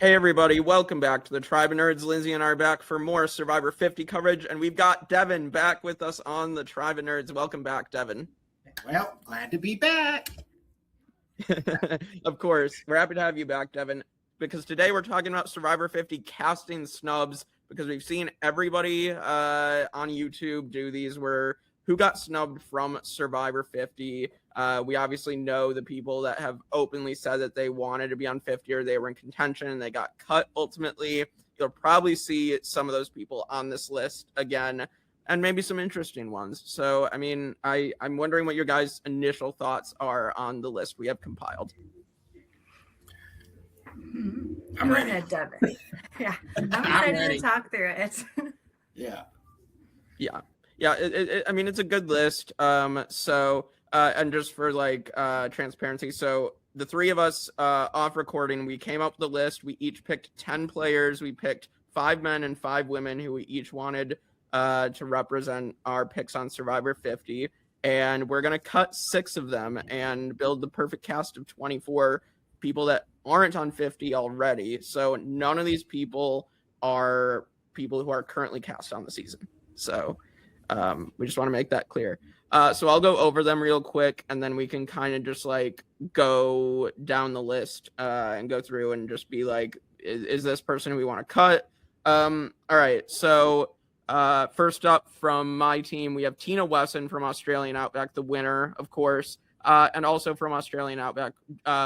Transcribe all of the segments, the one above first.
Hey everybody, welcome back to the Tribe of Nerds. Lindsey and I are back for more Survivor 50 coverage, and we've got Devin back with us on the Tribe of Nerds. Welcome back, Devin. Well, glad to be back. Of course, we're happy to have you back, Devin, because today we're talking about Survivor 50 casting snubs, because we've seen everybody on YouTube do these where who got snubbed from Survivor 50. We obviously know the people that have openly said that they wanted to be on 50 or they were in contention and they got cut ultimately. You'll probably see some of those people on this list again, and maybe some interesting ones. So, I mean, I'm wondering what your guys' initial thoughts are on the list we have compiled. I'm ready. Go ahead, Devin. Yeah, I'm excited to talk through it. Yeah. I mean, it's a good list. And just for like transparency, so the three of us off recording, we came up with the list. We each picked 10 players. We picked 5 men and 5 women who we each wanted to represent our picks on Survivor 50. And we're going to cut 6 of them and build the perfect cast of 24 people that aren't on 50 already. So none of these people are people who are currently cast on the season. So we just want to make that clear. So I'll go over them real quick, and then we can kind of just like go down the list and go through and just be like, is this person who we want to cut? All right. So first up from my team, we have Tina Wesson from Australian Outback, the winner, of course. And also from Australian Outback,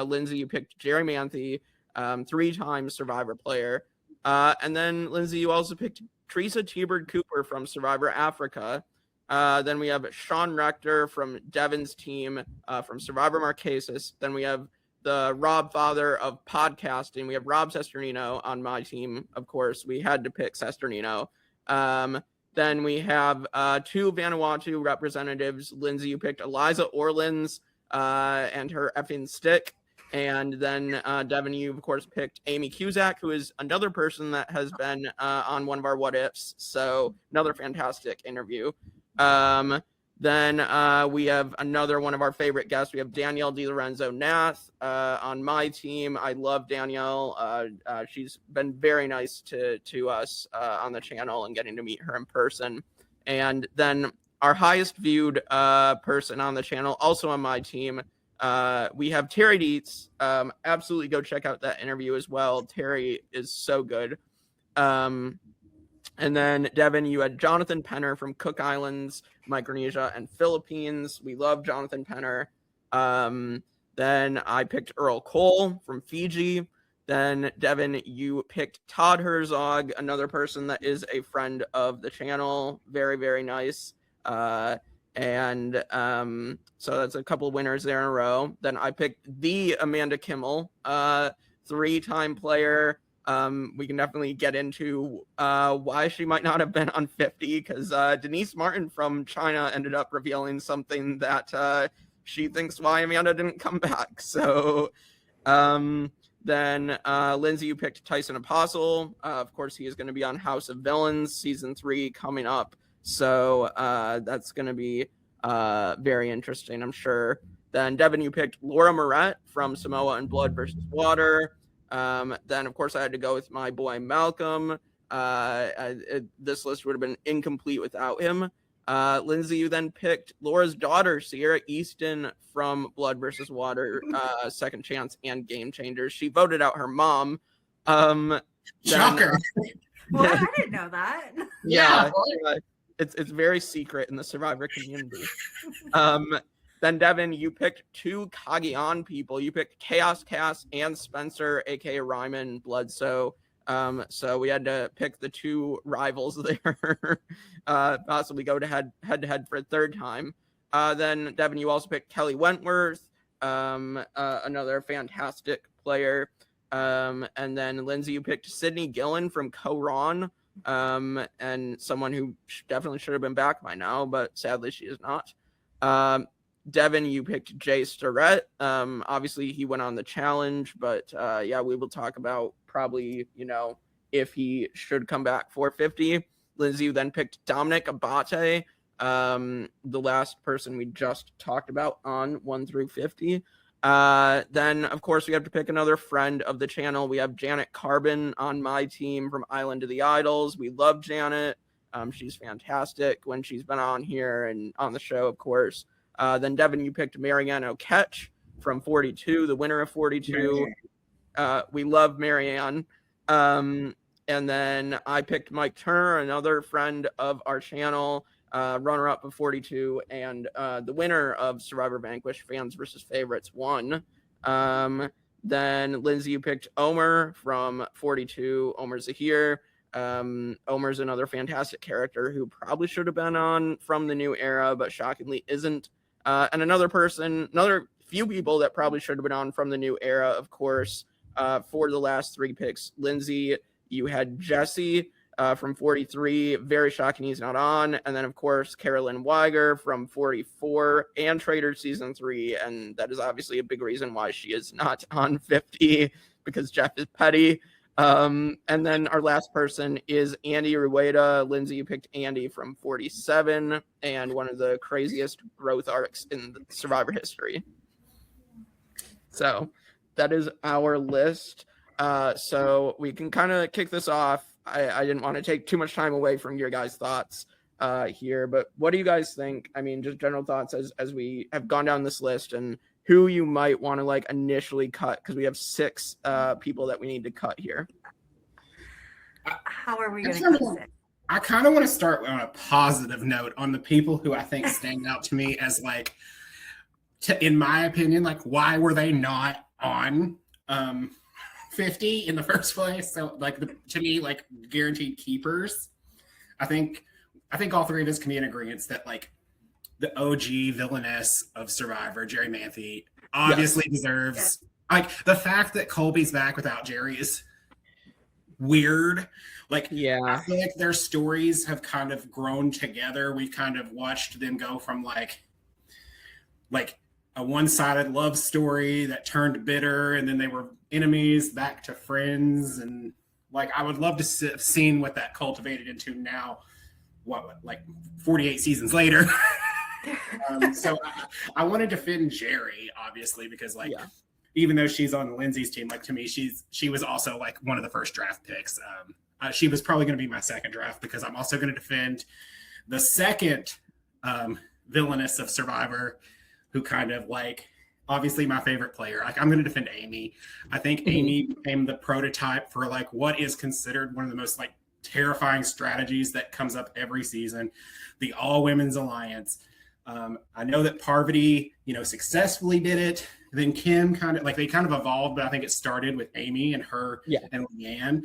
Lindsey, you picked Jerry Manthe, 3-time Survivor player. And then, Lindsey, you also picked Teresa T-Bird Cooper from Survivor Africa. Then we have Sean Rector from Devin's team from Survivor Marquesas. Then we have the Rob father of podcasting. We have Rob Sesternino on my team, of course. We had to pick Sesternino. Then we have 2 Vanuatu representatives. Lindsey, you picked Eliza Orleans and her effing stick. And then, Devin, you, of course, picked Amy Cusack, who is another person that has been on one of our What Ifs. So another fantastic interview. Then we have another one of our favorite guests. We have Danielle DiLorenzo Nath on my team. I love Danielle. She's been very nice to us on the channel and getting to meet her in person. And then our highest viewed person on the channel, also on my team, we have Terry Dietz. Absolutely go check out that interview as well. Terry is so good. And then, Devin, you had Jonathan Penner from Cook Islands, Micronesia, and Philippines. We love Jonathan Penner. Then I picked Earl Cole from Fiji. Then, Devin, you picked Todd Herzog, another person that is a friend of the channel. Very, very nice. So that's a couple winners there in a row. Then I picked the Amanda Kimmel, 3-time player. We can definitely get into why she might not have been on 50, because Denise Martin from China ended up revealing something that she thinks why Amanda didn't come back. So then Lindsey, you picked Tyson Apostle. Of course, he is going to be on House of Villains season 3 coming up. So that's going to be very interesting, I'm sure. Then, Devin, you picked Laura Morrett from Samoa and Blood versus Water. Then, of course, I had to go with my boy Malcolm. This list would have been incomplete without him. Lindsey, you then picked Laura's daughter, Sierra Easton from Blood versus Water, Second Chance and Game Changers. She voted out her mom. Shocker. What? I didn't know that. Yeah. It's very secret in the Survivor community. Then, Devin, you picked 2 Kagian people. You picked Chaos Cass and Spencer, a.k.a. Ryman Bloodsoe. So we had to pick the 2 rivals there, possibly go to head-to-head for a 3rd time. Then, Devin, you also picked Kelly Wentworth, another fantastic player. And then, Lindsey, you picked Sydney Gillen from Koran, and someone who definitely should have been back by now, but sadly she is not. Devin, you picked Jay Starrett. Obviously he went on the challenge, but yeah, we will talk about probably, if he should come back for 50. Lindsey, you then picked Dominic Abate, the last person we just talked about on 1 through 50. Then, of course, we have to pick another friend of the channel. We have Janet Carbon on my team from Island of the Idols. We love Janet. She's fantastic when she's been on here and on the show, of course. Then, Devin, you picked Marianne O'Ketch from 42, the winner of 42. We love Marianne. And then I picked Mike Turner, another friend of our channel, runner-up of 42, and the winner of Survivor Vanquish, Fans versus Favorites, won. Then, Lindsey, you picked Omer from 42, Omer Zahir. Omer's another fantastic character who probably should have been on From the New Era, but shockingly isn't. And another few people that probably should have been on From the New Era, of course, for the last 3 picks. Lindsey, you had Jesse from 43. Very shocking he's not on. And then, of course, Carolyn Weiger from 44 and Trader Season 3. And that is obviously a big reason why she is not on 50, because Jeff is petty. And then our last person is Andy Rueda. Lindsey, you picked Andy from 47, and one of the craziest growth arcs in the Survivor history. So that is our list. So we can kind of kick this off. I didn't want to take too much time away from your guys' thoughts here, but what do you guys think? I mean, just general thoughts as we have gone down this list, and who you might want to like initially cut, because we have 6 people that we need to cut here. How are we going to cut it? I kind of want to start on a positive note on the people who I think stand out to me as like, in my opinion, like why were they not on 50 in the first place? So like to me, like guaranteed keepers. I think all 3 of us can be in agreement that like the OG villainess of Survivor, Jerry Manthe, obviously deserves like the fact that Colby's back without Jerry is weird. Like, I feel like their stories have kind of grown together. We've kind of watched them go from like a one-sided love story that turned bitter, and then they were enemies back to friends. And like, I would love to have seen what that cultivated into now, like 48 seasons later. So I want to defend Jerry, obviously, because like even though she's on Lindsey's team, like to me she was also like one of the first draft picks. She was probably going to be my second draft, because I'm also going to defend the second villainess of Survivor, who kind of like obviously my favorite player. Like I'm going to defend Amy. I think Amy became the prototype for like what is considered one of the most like terrifying strategies that comes up every season, the all women's alliance. I know that Parvati, successfully did it. Then Kim kind of evolved, but I think it started with Amy and her and Leanne.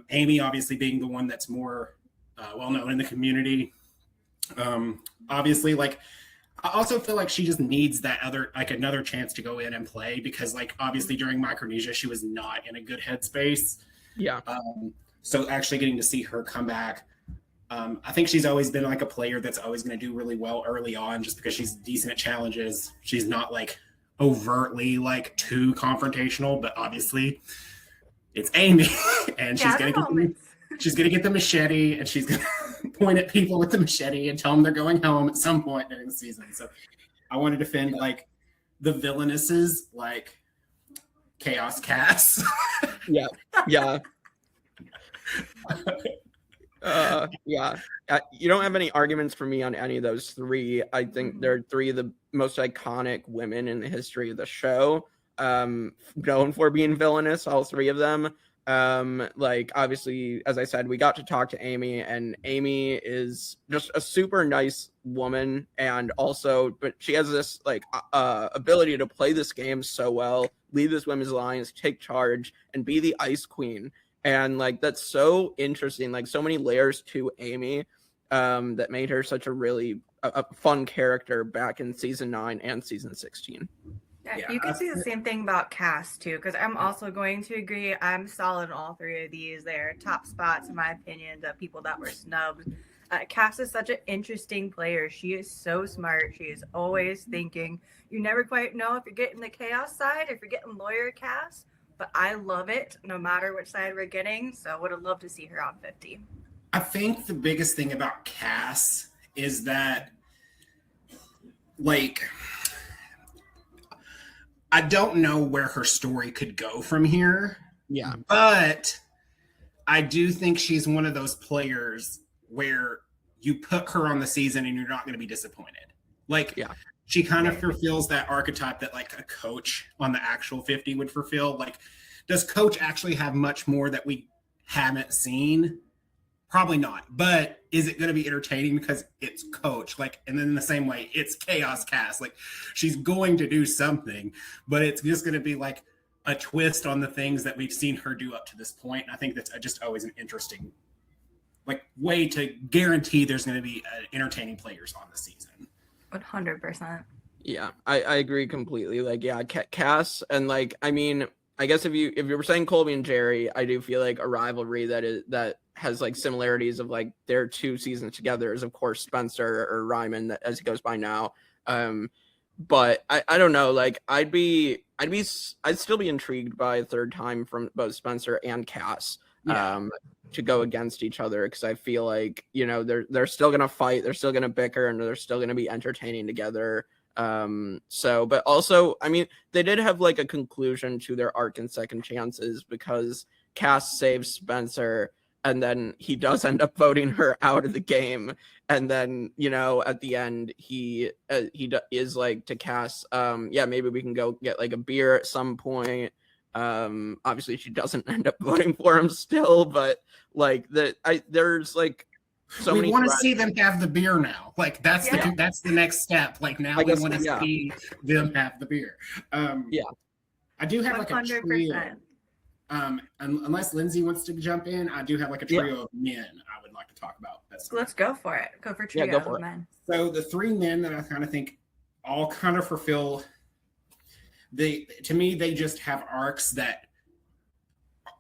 Amy obviously being the one that's more well-known in the community. Obviously, like, I also feel like she just needs that another chance to go in and play, because like, obviously during Micronesia, she was not in a good headspace. Yeah. So actually getting to see her come back, I think she's always been like a player that's always going to do really well early on, just because she's decent at challenges. She's not like overtly like too confrontational, but obviously it's Amy, and she's going to get the machete, and she's going to point at people with the machete and tell them they're going home at some point during the season. So I want to defend like the villainesses, like Chaos Cass. Yeah. You don't have any arguments for me on any of those 3. I think they're 3 of the most iconic women in the history of the show, known for being villainous, all 3 of them. Like, obviously, as I said, we got to talk to Amy, and Amy is just a super nice woman, and also, but she has this like ability to play this game so well, lead this women's alliance, take charge, and be the ice queen. And like, that's so interesting, like so many layers to Amy, that made her such a really fun character back in season 9 and season 16. Yeah, you can see the same thing about Cass too, because I'm also going to agree. I'm solid in all 3 of these. They're top spots, in my opinion, the people that were snubbed. Cass is such an interesting player. She is so smart. She is always thinking. You never quite know if you're getting the chaos side, if you're getting lawyer Cass. But I love it, no matter which side we're getting. So would have loved to see her on 50. I think the biggest thing about Cass is that, like, I don't know where her story could go from here. Yeah. But I do think she's one of those players where you put her on the season and you're not going to be disappointed. Like, she kind of fulfills that archetype that like a coach on the actual 50 would fulfill. Like, does coach actually have much more that we haven't seen? Probably not. But is it going to be entertaining because it's coach? Like, and then in the same way, it's chaos cast. Like, she's going to do something, but it's just going to be like a twist on the things that we've seen her do up to this point. And I think that's just always an interesting like way to guarantee there's going to be entertaining players on the season. 100%. Yeah, I agree completely. Like, yeah, Cass, and like, I mean, I guess if you were saying Colby and Jerry, I do feel like a rivalry that has like similarities of like their 2 seasons together is of course Spencer or Ryman, as he goes by now. But I don't know, like I'd still be intrigued by a third time from both Spencer and Cass to go against each other, because I feel like, you know, they're still gonna fight, they're still gonna bicker, and they're still gonna be entertaining together. So, but also, I mean, they did have like a conclusion to their arc in Second Chances, because Cass saves Spencer and then he does end up voting her out of the game, and then, you know, at the end he is like to Cass, yeah, maybe we can go get like a beer at some point. Obviously she doesn't end up voting for him still, but like there's like so we many want to see them have the beer now. Like that's the next step. Like now we want to see them have the beer. I do have like 100%. A trio. Unless Lindsey wants to jump in, I do have like a trio of men I would like to talk about. Let's go for it. Go for trio of men. So the 3 men that I kind of think all kind of fulfill, to me, they just have arcs that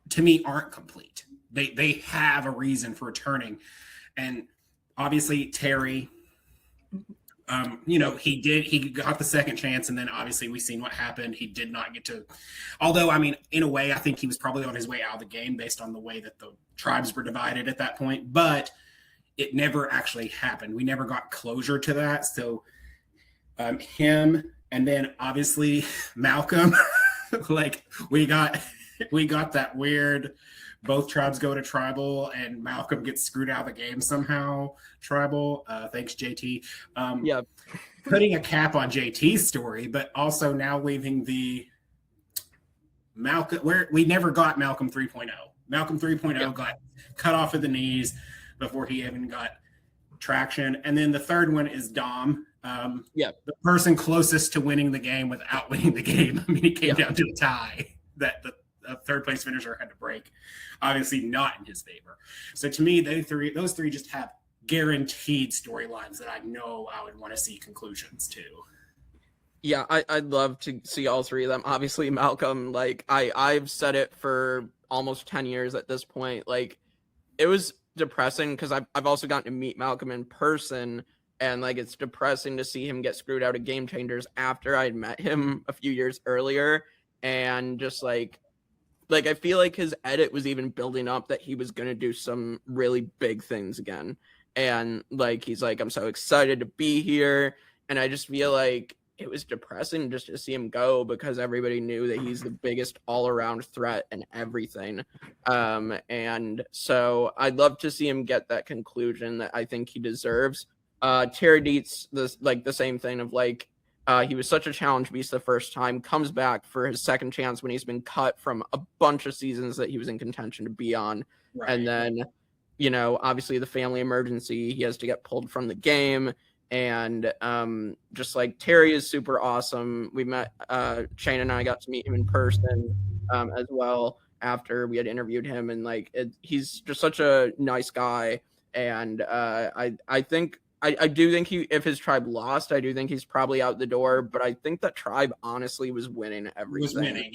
to me aren't complete. They have a reason for returning. And obviously Terry, you know, he got the second chance, and then obviously we've seen what happened. He did not get to, although, I mean, in a way, I think he was probably on his way out of the game based on the way that the tribes were divided at that point, but it never actually happened. We never got closure to that. So him, and then obviously Malcolm, like we got that weird, both tribes go to tribal and Malcolm gets screwed out of the game somehow. Tribal, thanks JT. Putting a cap on JT's story, but also now leaving the Malcolm, where we never got Malcolm 3.0. Malcolm 3.0 got cut off at the knees before he even got traction. And then the third one is Dom. The person closest to winning the game without winning the game. I mean, it came down to a tie that the third place finisher had to break. Obviously not in his favor. So to me, those three just have guaranteed storylines that I know I would want to see conclusions to. Yeah, I'd love to see all 3 of them. Obviously, Malcolm, like I've said it for almost 10 years at this point. Like, it was depressing because I've also gotten to meet Malcolm in person, and like it's depressing to see him get screwed out of Game Changers after I'd met him a few years earlier, and just like I feel like his edit was even building up that he was going to do some really big things again. And like, he's like, I'm so excited to be here. And I just feel like it was depressing just to see him go, because everybody knew that he's the biggest all around threat and everything. And so I'd love to see him get that conclusion that I think he deserves. Terry Dietz, the same thing of like, he was such a challenge beast the first time, comes back for his second chance when he's been cut from a bunch of seasons that he was in contention to be on. Right. And then, you know, obviously the family emergency, he has to get pulled from the game. And just like Terry is super awesome. We met, Shane and I got to meet him in person as well after we had interviewed him. And like, he's just such a nice guy. And I think, I do think if his tribe lost, I do think he's probably out the door. But I think that tribe honestly was winning everything.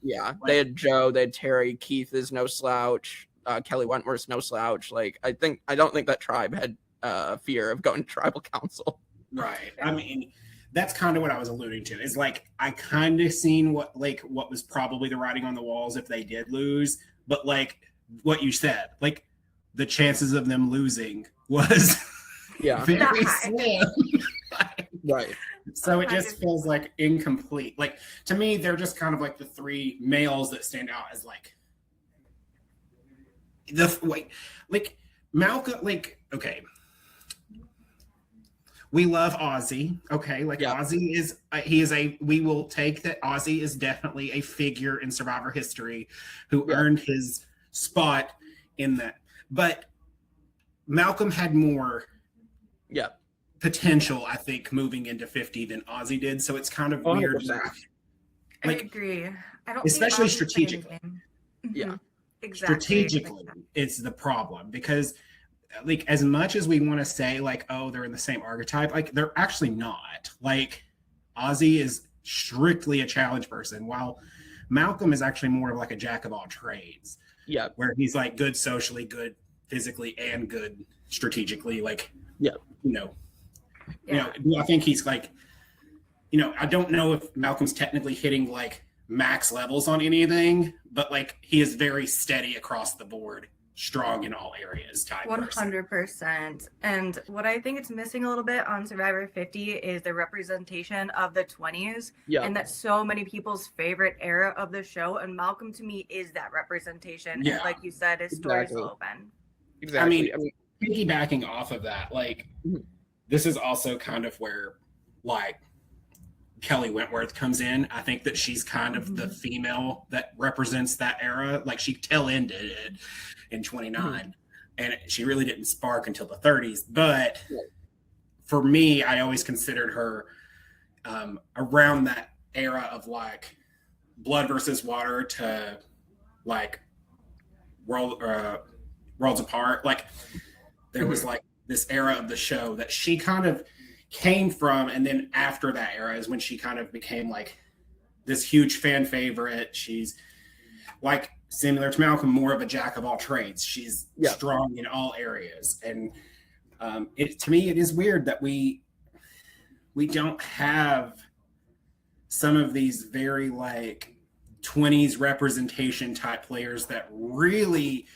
Yeah. Right. They had Joe, they had Terry, Keith is no slouch, Kelly Wentworth's no slouch. Like, I don't think that tribe had fear of going to tribal council. Right. I mean, that's kind of what I was alluding to. Is like, I kind of seen what was probably the writing on the walls if they did lose. But like what you said, like the chances of them losing was very slim. Right. So it just feels like incomplete. Like to me, they're just kind of like the three males that stand out as like like Malcolm. Like okay, we love Ozzy. Okay, like Ozzy is we will take that Ozzy is definitely a figure in Survivor history who earned his spot in that. But Malcolm had more potential, I think, moving into 50 than Ozzy did. So it's kind of 100%. weird. Like, I agree. I don't especially strategically. Yeah. Exactly. Strategically, it's the problem because like as much as we want to say like, oh, they're in the same archetype, like they're actually not. Like Ozzy is strictly a challenge person, while Malcolm is actually more of like a jack of all trades. Yeah. Where he's like good socially, good physically, and good strategically. Like, I think he's like, I don't know if Malcolm's technically hitting like max levels on anything, but like he is very steady across the board, strong in all areas type 100%. And what I think it's missing a little bit on Survivor 50 is the representation of the 20s. And that's so many people's favorite era of the show. And Malcolm to me is that representation. And like you said, his story's still open. Exactly. I mean, piggybacking off of that, like this is also kind of where like Kelly Wentworth comes in. I think that she's kind of the female that represents that era. Like she tail ended it in 29 and she really didn't spark until the 30s. But for me, I always considered her around that era of like Blood versus Water to like Worlds Apart. Like there was like this era of the show that she kind of came from, and then after that era is when she kind of became like this huge fan favorite. She's like similar to Malcolm, more of a jack of all trades. She's strong in all areas, and to me it is weird that we don't have some of these very like 20s representation type players that really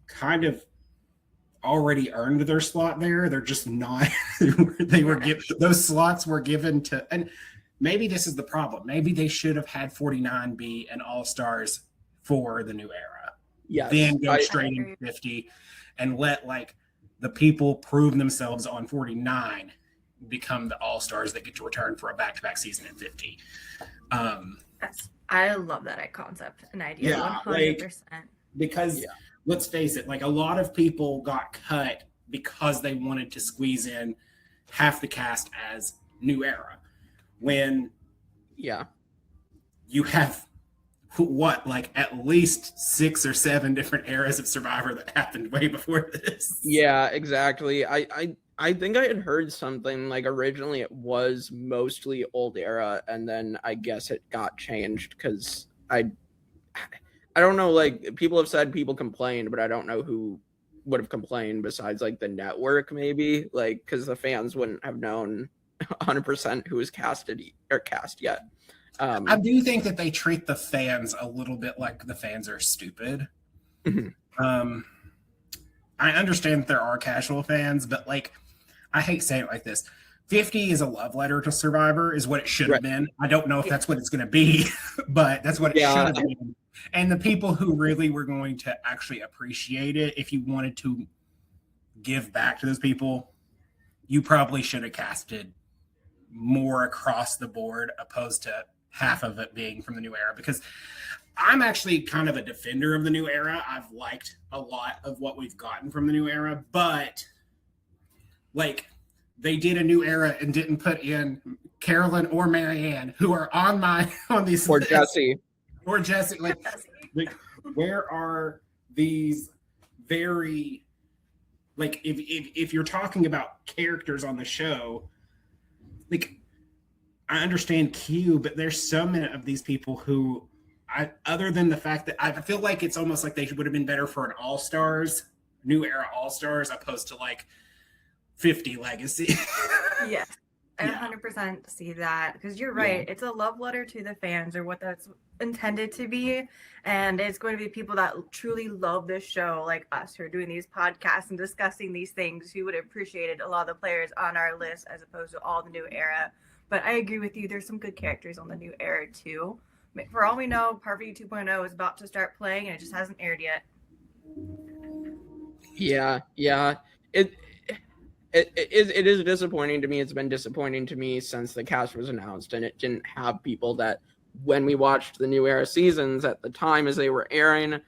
kind of already earned their slot there. They're just not. Those slots were given to, and maybe this is the problem. Maybe they should have had 49 be an all-stars for the new era. Then go straight into 50 and let like the people prove themselves on 49 become the all-stars that get to return for a back-to-back season in 50. I love that concept and idea. 100%. Because let's face it, like a lot of people got cut because they wanted to squeeze in half the cast as new era. When you have like at least 6 or 7 different eras of Survivor that happened way before this. Yeah, exactly. I think I had heard something like originally it was mostly old era, and then I guess it got changed because I don't know, like people have said people complained, but I don't know who would have complained besides like the network maybe, like because the fans wouldn't have known 100% who was cast yet. I do think that they treat the fans a little bit like the fans are stupid. I understand that there are casual fans, but like I hate saying it like this. 50 is a love letter to Survivor is what it should have been. I don't know if that's what it's going to be, but that's what it should have been. And the people who really were going to actually appreciate it, if you wanted to give back to those people, you probably should have casted more across the board opposed to half of it being from the new era. Because I'm actually kind of a defender of the new era. I've liked a lot of what we've gotten from the new era, but like they did a new era and didn't put in Carolyn or Marianne, who are on these or lists. Jesse. Like where are these very like if you're talking about characters on the show, like I understand Q, but there's so many of these people who other than the fact that I feel like it's almost like they would have been better for an all-stars, new era all-stars opposed to like 50 legacy. Yes. I 100% see that because you're right. It's a love letter to the fans, or what that's intended to be. And it's going to be people that truly love this show, like us who are doing these podcasts and discussing these things, who would have appreciated a lot of the players on our list as opposed to all the new era But I agree with you. There's some good characters on the new era too. For all we know, Parvati 2.0 is about to start playing and it just hasn't aired yet. Yeah. It is disappointing to me. It's been disappointing to me since the cast was announced, and it didn't have people that, when we watched the new era seasons at the time as they were airing,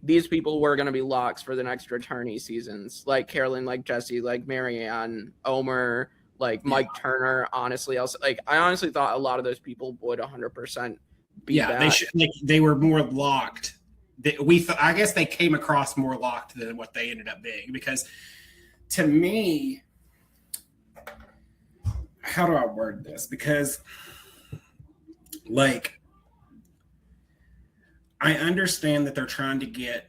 these people were going to be locks for the next returnee seasons, like Carolyn, like Jesse, like Marianne, Omer, like Mike Turner. Honestly, I honestly thought a lot of those people would 100% be back. They should, they were more locked. I guess they came across more locked than what they ended up being, because to me, how do I word this? Because like, I understand that they're trying to get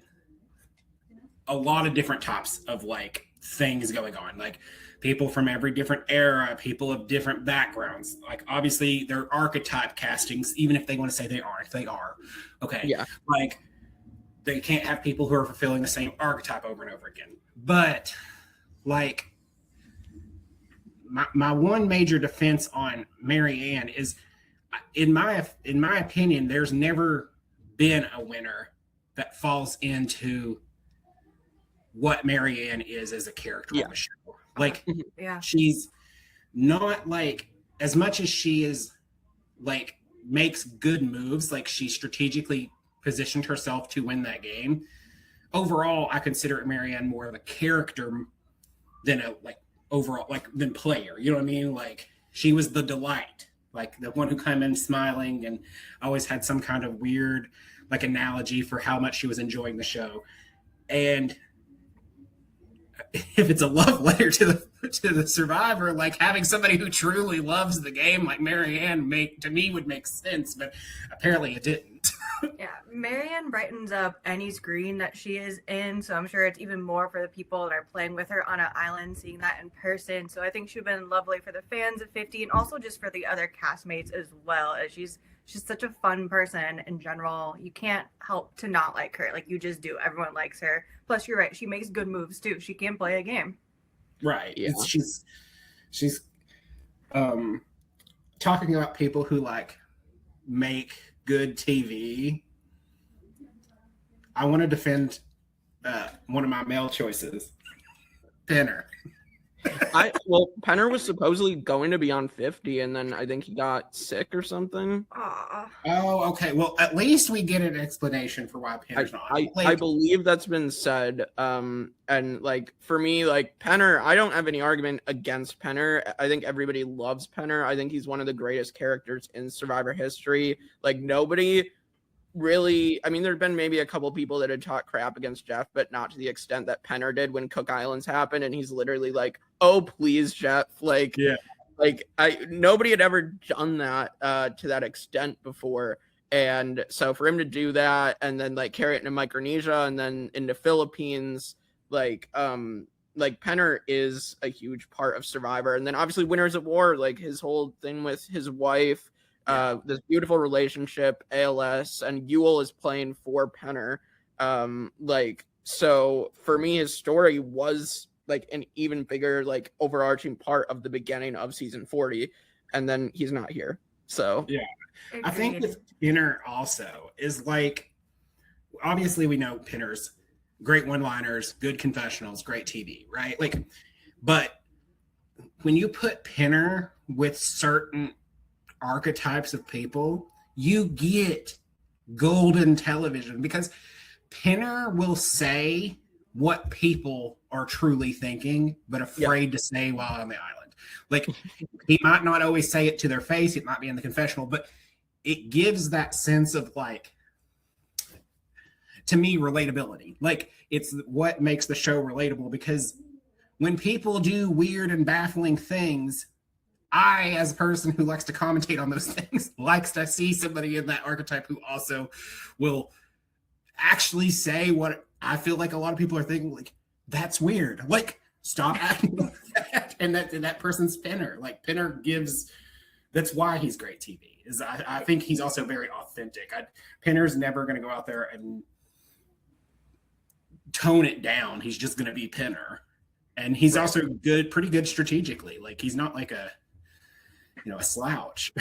a lot of different types of like things going on, like people from every different era, people of different backgrounds. Like, obviously they're archetype castings, even if they want to say they aren't, they are. Okay. Yeah. Like, they can't have people who are fulfilling the same archetype over and over again. But like, my one major defense on Marianne is, in my opinion, there's never been a winner that falls into what Marianne is as a character on the show. Like, she's not like, as much as she is like makes good moves, like she strategically positioned herself to win that game. Overall, I consider Marianne more of a character than a than player. You know what I mean? Like, she was the delight, like the one who came in smiling and always had some kind of weird like analogy for how much she was enjoying the show. And if it's a love letter to the survivor, like having somebody who truly loves the game like Marianne would make sense, but apparently it didn't. Yeah, Marianne brightens up any screen that she is in, so I'm sure it's even more for the people that are playing with her on an island, seeing that in person. So I think she'd been lovely for the fans of 50, and also just for the other castmates as well, as she's such a fun person in general. You can't help to not like her. Like, you just do. Everyone likes her. Plus, you're right, she makes good moves too. She can play a game. Right. Yeah. She's talking about people who like make good TV. I want to defend one of my male choices, Penner. Penner was supposedly going to be on 50, and then I think he got sick or something. Aww. Oh, okay. Well, at least we get an explanation for why Penner's not. I believe that's been said. And like, for me, like Penner, I don't have any argument against Penner. I think everybody loves Penner. I think he's one of the greatest characters in Survivor history. Like, nobody really, I mean, there've been maybe a couple people that had talked crap against Jeff, but not to the extent that Penner did when Cook Islands happened, and he's literally like, "Oh, please, Jeff." Like, yeah, like nobody had ever done that to that extent before. And so for him to do that and then like carry it into Micronesia and then into Philippines, like Penner is a huge part of Survivor. And then obviously Winners of War, like his whole thing with his wife, this beautiful relationship, ALS, and Yule is playing for Penner. So for me, his story was like an even bigger, like overarching part of the beginning of season 40, and then he's not here. So yeah, I think with Penner also is like, obviously we know Penner's great one-liners, good confessionals, great TV, right? Like, but when you put Penner with certain archetypes of people, you get golden television, because Penner will say what people are truly thinking, but afraid to say while on the island. Like, he might not always say it to their face, it might be in the confessional, but it gives that sense of, like, to me, relatability. Like, it's what makes the show relatable, because when people do weird and baffling things, I, as a person who likes to commentate on those things, likes to see somebody in that archetype who also will actually say what I feel like a lot of people are thinking, like, that's weird. Like, stop acting like that. And that person's Penner. Like, Penner gives, that's why he's great TV. Is I think he's also very authentic. Penner's never going to go out there and tone it down. He's just going to be Penner. And he's also pretty good strategically. Like, he's not like a slouch.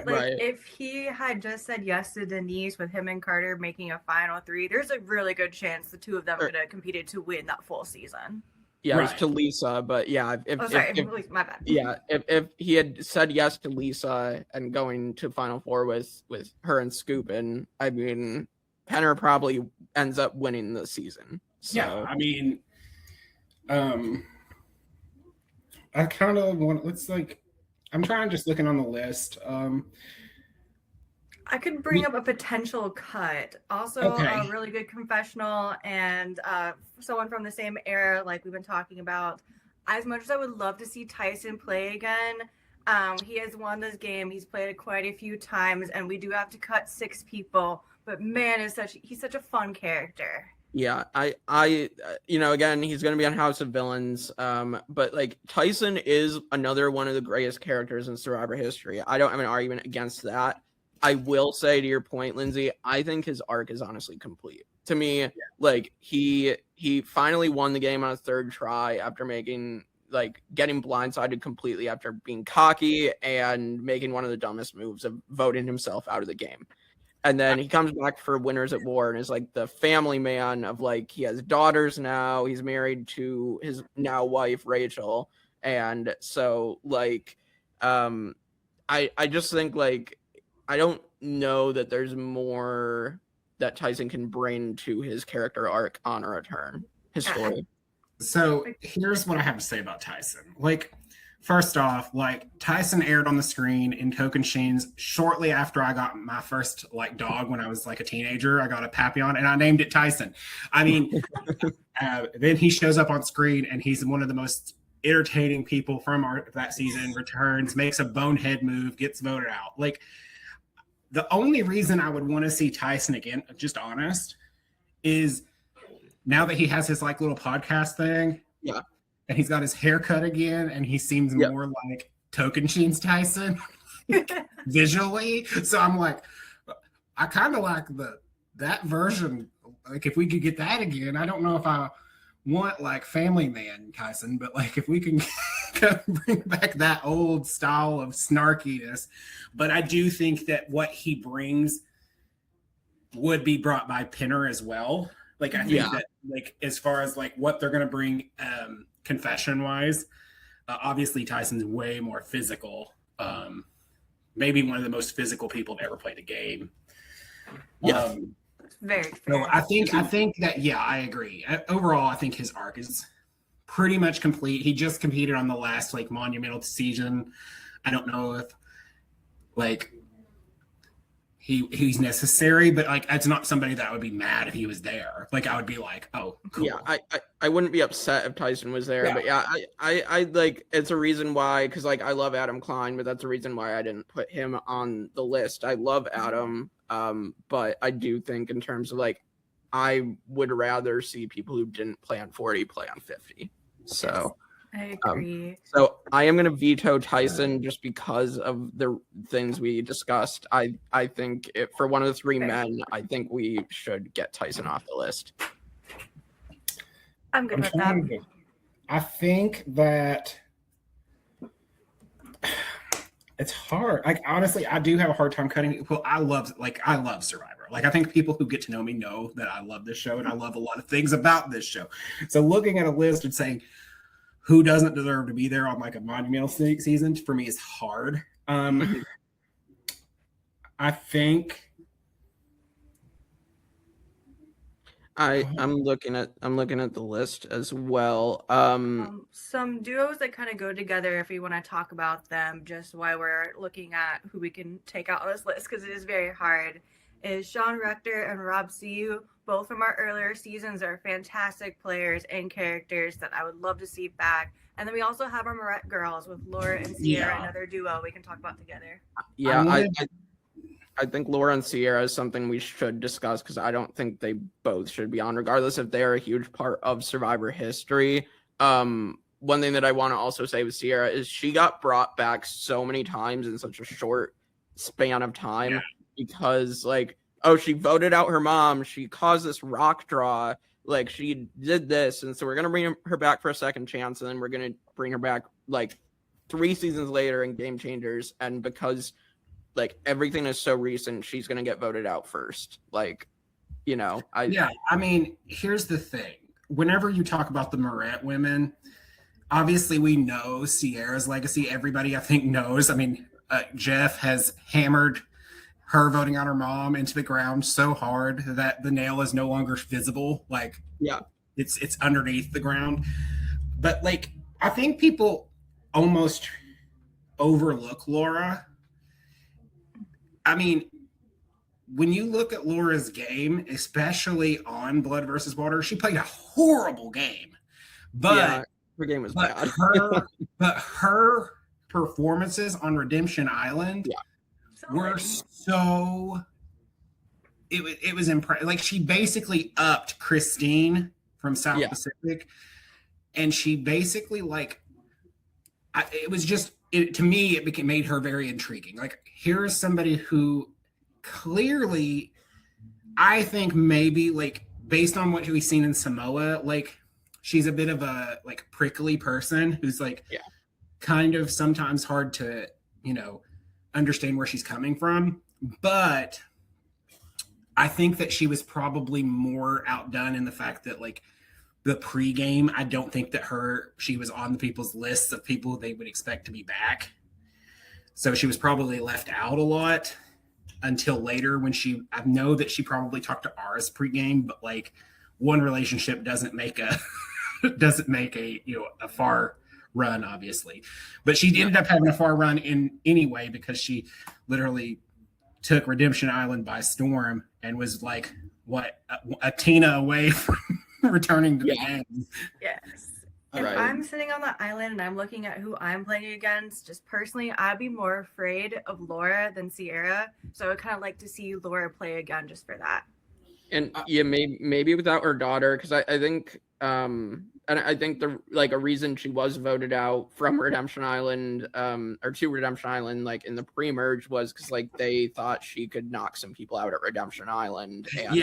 Right. If he had just said yes to Denise with him and Carter making a final 3, there's a really good chance the two of them could have competed to win that full season. Yeah, it was Right. to Lisa, but yeah, Lisa, my bad. yeah, if he had said yes to Lisa and going to Final Four with her and Scoopin, I mean, Penner probably ends up winning the season. So. Yeah, I mean, I kind of want. I'm trying just looking on the list. I could bring up a potential cut. Also, Okay. a really good confessional and someone from the same era, like we've been talking about. As much as I would love to see Tyson play again, he has won this game. He's played it quite a few times, and we do have to cut 6 people. But man, he's such a fun character. Yeah, I again, he's going to be on House of Villains. But like Tyson is another one of the greatest characters in Survivor history. I don't have an argument against that. I will say, to your point, Lindsey, I think his arc is honestly complete. To me, like he finally won the game on a 3rd try after getting blindsided completely after being cocky and making one of the dumbest moves of voting himself out of the game. And then he comes back for Winners at War and is like the family man of like, he has daughters now. He's married to his now wife, Rachel. And so like, I just think like, I don't know that there's more that Tyson can bring to his character arc on a return, his story. So here's what I have to say about Tyson. Like, first off, like Tyson aired on the screen in Tocantins shortly after I got my first like dog when I was like a teenager. I got a Papillon and I named it Tyson. I mean, then he shows up on screen and he's one of the most entertaining people from that season, returns, makes a bonehead move, gets voted out. Like, the only reason I would want to see Tyson again, just honest, is now that he has his like little podcast thing. Yeah. And he's got his haircut again, and he seems more like Tocantins Tyson visually. So I'm like, I kind of like that version. Like, if we could get that again, I don't know if I want like Family Man Tyson, but like if we can bring back that old style of snarkiness. But I do think that what he brings would be brought by Penner as well. Like, I think that like as far as like what they're going to bring confession wise, obviously Tyson's way more physical, maybe one of the most physical people to ever play the game. Very fair. So I think that I agree. Overall, I think his arc is pretty much complete. He just competed on the last like monumental season. I don't know if like he's necessary, but like it's not somebody that I would be mad if he was there. Like I would be like, oh, cool. Yeah, I wouldn't be upset if Tyson was there, but I like, it's a reason why, because like I love Adam Klein, but that's a reason why I didn't put him on the list. I love Adam, but I do think in terms of like, I would rather see people who didn't play on 40 play on 50. So I agree. So I am going to veto Tyson just because of the things we discussed. I think for one of the 3 men, I think we should get Tyson off the list. I'm good with that. I think that it's hard. Like honestly, I do have a hard time cutting. Well, I love Survivor. Like I think people who get to know me know that I love this show and I love a lot of things about this show. So looking at a list and saying who doesn't deserve to be there on like a monumental season for me is hard. I think I'm looking at the list as well. Some duos that kind of go together if we want to talk about them, just while we're looking at who we can take out on this list because it is very hard, is Sean Rector and Rob Siu. Both from our earlier seasons are fantastic players and characters that I would love to see back. And then we also have our Morretts girls with Laura and Sierra, another duo we can talk about together. Yeah, I think Laura and Sierra is something we should discuss because I don't think they both should be on, regardless if they're a huge part of Survivor history. One thing that I want to also say with Sierra is she got brought back so many times in such a short span of time because like, oh, she voted out her mom. She caused this rock draw. Like she did this. And so we're going to bring her back for a second chance. And then we're going to bring her back like 3 seasons later in Game Changers, and because like everything is so recent, she's gonna get voted out first. Like, you know, I mean, here's the thing. Whenever you talk about the Morrett women, obviously we know Sierra's legacy. Everybody, I think, knows. I mean, Jeff has hammered her voting on her mom into the ground so hard that the nail is no longer visible. Like, yeah, it's underneath the ground. But like, I think people almost overlook Laura. I mean, when you look at Laura's game, especially on Blood versus Water, she played a horrible game. But her game was bad. her performances on Redemption Island were so. It was impressive. Like, she basically upped Christine from South Pacific, and she basically it was just to me it made her very intriguing. Like, here is somebody who clearly, I think maybe like based on what we've seen in Samoa, like she's a bit of a like prickly person who's like kind of sometimes hard to, you know, understand where she's coming from. But I think that she was probably more outdone in the fact that like the pregame, I don't think that she was on the people's lists of people they would expect to be back. So she was probably left out a lot until later when I know that she probably talked to Aris pregame, but like one relationship doesn't make a you know, a far run, obviously. But she ended up having a far run in anyway because she literally took Redemption Island by storm and was like a Tina away from returning to the game. Yes. If I'm sitting on the island and I'm looking at who I'm playing against, just personally, I'd be more afraid of Laura than Sierra. So I would kind of like to see Laura play again just for that. And maybe without her daughter, because I think and I think a reason she was voted out from Redemption Island or to Redemption Island like in the pre-merge was because like they thought she could knock some people out at Redemption Island, and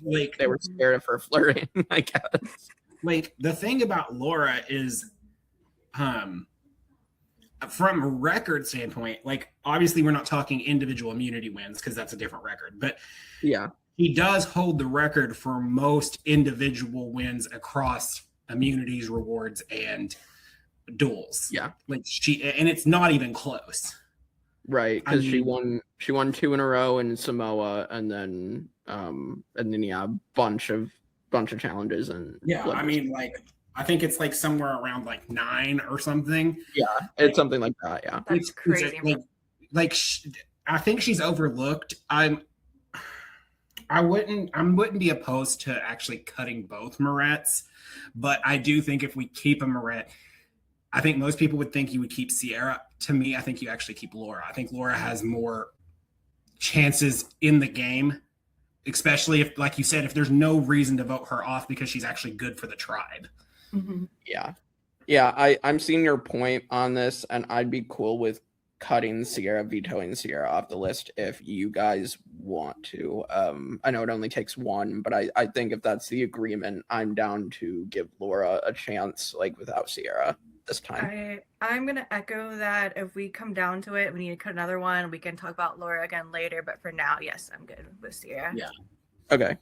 like they were scared of her flirting, I guess. Like, the thing about Laura is, from a record standpoint, like, obviously we're not talking individual immunity wins because that's a different record, but he does hold the record for most individual wins across immunities, rewards, and duels. Yeah. Like, and it's not even close. Right, because she won 2 in a row in Samoa, and then a bunch of challenges and I mean, like, I think it's like somewhere around like 9 or something. Yeah, it's something like that. Yeah, that's crazy. I think she's overlooked. I wouldn't be opposed to actually cutting both Morretts, but I do think if we keep a Morrett, I think most people would think you would keep Sierra. To me, I think you actually keep Laura. I think Laura has more chances in the game. Especially if, like you said, if there's no reason to vote her off because she's actually good for the tribe. Mm-hmm. Yeah. I'm seeing your point on this, and I'd be cool with vetoing Sierra off the list if you guys want to. I know it only takes one, but I think if that's the agreement, I'm down to give Laura a chance, like without Sierra this time. I'm gonna echo that. If we come down to it, we need to cut another one. We can talk about Laura again later, but for now, yes, I'm good with Sierra. Yeah. Okay.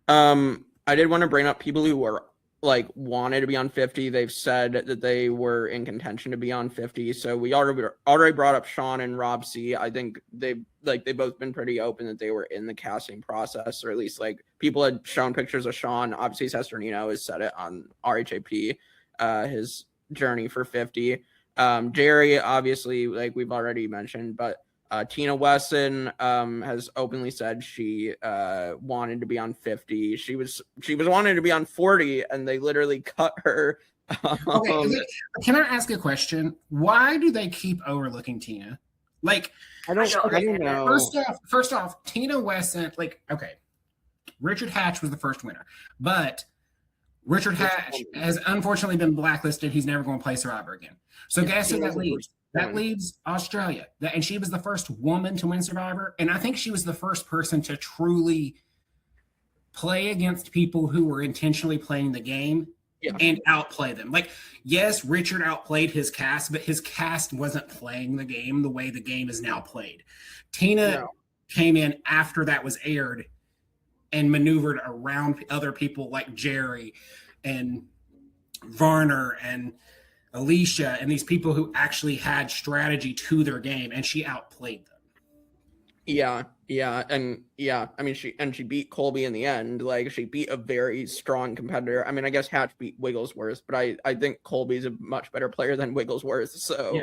I did want to bring up people who were like wanted to be on 50. They've said that they were in contention to be on 50. So we already brought up Sean and Rob C. I think they've both been pretty open that they were in the casting process, or at least like people had shown pictures of Sean. Obviously, Sesternino has said it on RHAP, his journey for 50. Jerry, obviously, like we've already mentioned, but Tina Wesson has openly said she wanted to be on 50. She was wanting to be on 40, and they literally cut her. Okay, can I ask a question? Why do they keep overlooking Tina? Like, I don't know. First off, Tina Wesson, like, okay, Richard Hatch was the first winner, but Richard Hatch has unfortunately been blacklisted. He's never going to play Survivor again. So guess who that leaves? That leaves Australia. And she was the first woman to win Survivor. And I think she was the first person to truly play against people who were intentionally playing the game and outplay them. Like, yes, Richard outplayed his cast, but his cast wasn't playing the game the way the game is now played. Tina came in after that was aired and maneuvered around other people like Jerry and Varner and Alicia and these people who actually had strategy to their game, and she outplayed them. I mean, she beat Colby in the end. Like, she beat a very strong competitor. I mean, I guess Hatch beat Wigglesworth, but I think Colby's a much better player than Wigglesworth. So,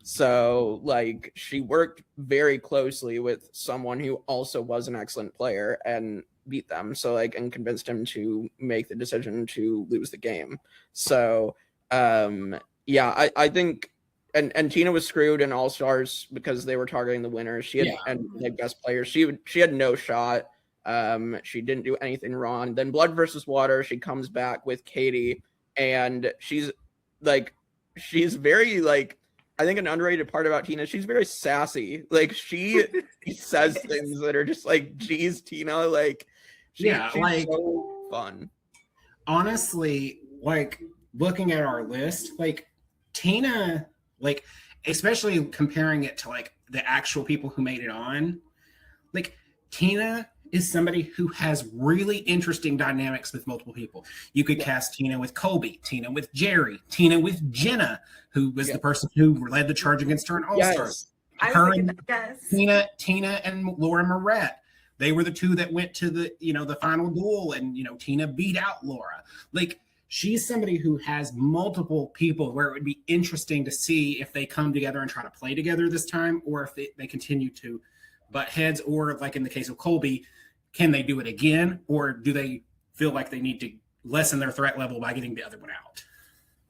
so like, she worked very closely with someone who also was an excellent player and beat them. So, like, and convinced him to make the decision to lose the game. So, I think. And Tina was screwed in All Stars because they were targeting the winners. She had and like best players. She had no shot. She didn't do anything wrong. Then Blood versus Water, she comes back with Katie, and she's very like, I think an underrated part about Tina, she's very sassy. Like, she says things that are just like, geez, Tina, like, she's like so fun. Honestly, like, looking at our list, like, Tina, like, especially comparing it to like the actual people who made it on, like, Tina is somebody who has really interesting dynamics with multiple people. You could cast Tina with Colby, Tina with Jerry, Tina with Jenna, who was the person who led the charge against her in All Stars. Tina and Laura Morrett. They were the two that went to the final duel, and Tina beat out Laura. Like, she's somebody who has multiple people where it would be interesting to see if they come together and try to play together this time, or if they continue to butt heads, or like in the case of Colby, can they do it again, or do they feel like they need to lessen their threat level by getting the other one out?